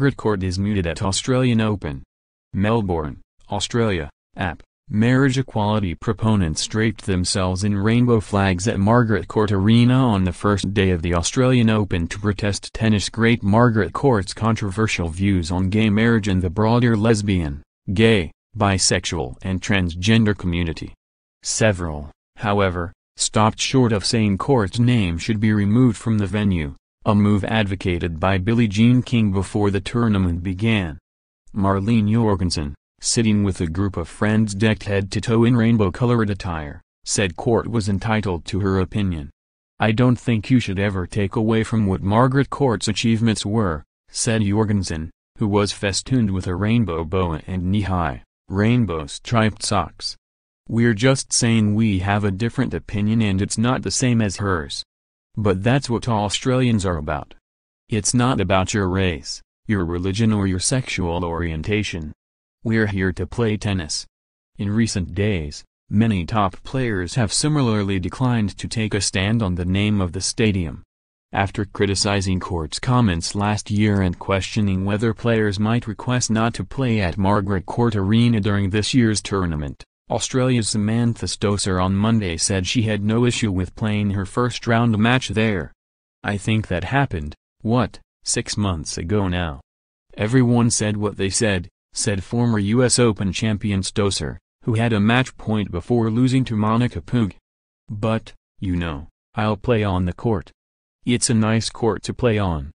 Margaret Court is mooted at Australian Open. Melbourne, Australia. Marriage equality proponents draped themselves in rainbow flags at Margaret Court Arena on the first day of the Australian Open to protest tennis great Margaret Court's controversial views on gay marriage and the broader lesbian, gay, bisexual and transgender community. Several, however, stopped short of saying Court's name should be removed from the venue, a move advocated by Billie Jean King before the tournament began. Marlene Jorgensen, sitting with a group of friends decked head to toe in rainbow-colored attire, said Court was entitled to her opinion. "I don't think you should ever take away from what Margaret Court's achievements were," said Jorgensen, who was festooned with a rainbow boa and knee-high, rainbow-striped socks. "We're just saying we have a different opinion and it's not the same as hers. But that's what Australians are about. It's not about your race, your religion or your sexual orientation. We're here to play tennis." In recent days, many top players have similarly declined to take a stand on the name of the stadium. After criticizing Court's comments last year and questioning whether players might request not to play at Margaret Court Arena during this year's tournament, Australia's Samantha Stosur on Monday said she had no issue with playing her first round match there. "I think that happened, 6 months ago now. Everyone said what they said," said former U.S. Open champion Stosur, who had a match point before losing to Monica Puig. "But, I'll play on the court. It's a nice court to play on."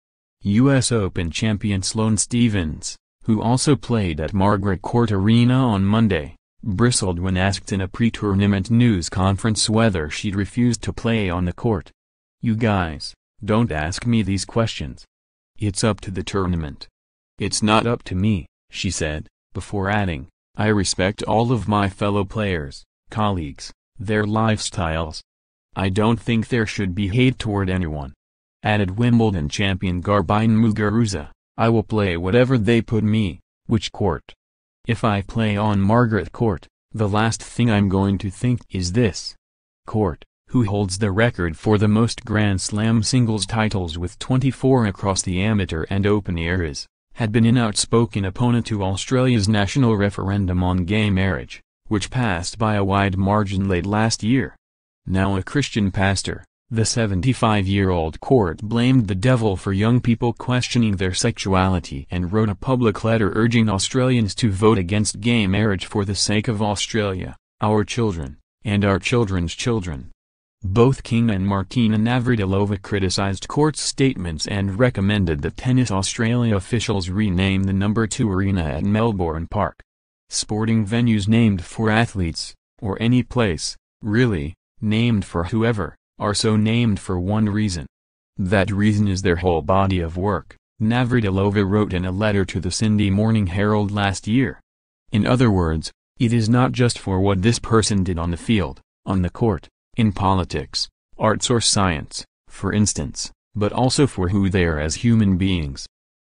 U.S. Open champion Sloane Stephens, who also played at Margaret Court Arena on Monday, bristled when asked in a pre-tournament news conference whether she'd refused to play on the court. "You guys, don't ask me these questions. It's up to the tournament. It's not up to me," she said, before adding, "I respect all of my fellow players, colleagues, their lifestyles. I don't think there should be hate toward anyone." Added Wimbledon champion Garbiñe Muguruza, "I will play whatever they put me, which court. If I play on Margaret Court, the last thing I'm going to think is this." Court, who holds the record for the most Grand Slam singles titles with 24 across the amateur and open eras, had been an outspoken opponent to Australia's national referendum on gay marriage, which passed by a wide margin late last year. Now a Christian pastor, the 75-year-old Court blamed the devil for young people questioning their sexuality and wrote a public letter urging Australians to vote against gay marriage for the sake of Australia, our children, and our children's children. Both King and Martina Navratilova criticized Court's statements and recommended that Tennis Australia officials rename the No. 2 arena at Melbourne Park. Sporting venues named for athletes, or any place, really, named for whoever, are so named for one reason. That reason is their whole body of work, Navratilova wrote in a letter to the Sydney Morning Herald last year. In other words, it is not just for what this person did on the field, on the court, in politics, arts or science, for instance, but also for who they are as human beings.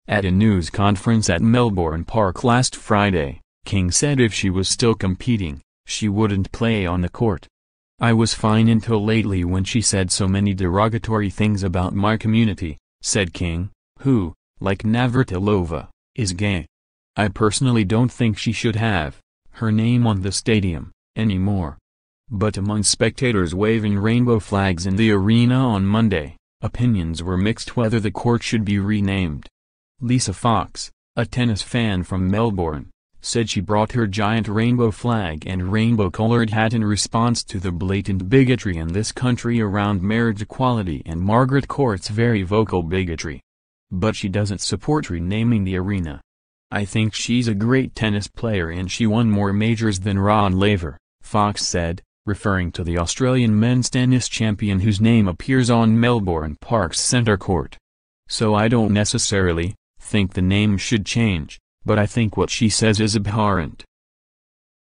At a news conference at Melbourne Park last Friday, King said if she was still competing, she wouldn't play on the court. "I was fine until lately when she said so many derogatory things about my community," said King, who, like Navratilova, is gay. "I personally don't think she should have her name on the stadium anymore." But among spectators waving rainbow flags in the arena on Monday, opinions were mixed whether the court should be renamed. Lisa Fox, a tennis fan from Melbourne, said she brought her giant rainbow flag and rainbow-colored hat in response to the blatant bigotry in this country around marriage equality and Margaret Court's very vocal bigotry. But she doesn't support renaming the arena. "I think she's a great tennis player and she won more majors than Rod Laver," Fox said, referring to the Australian men's tennis champion whose name appears on Melbourne Park's centre court. "So I don't necessarily think the name should change, but I think what she says is abhorrent."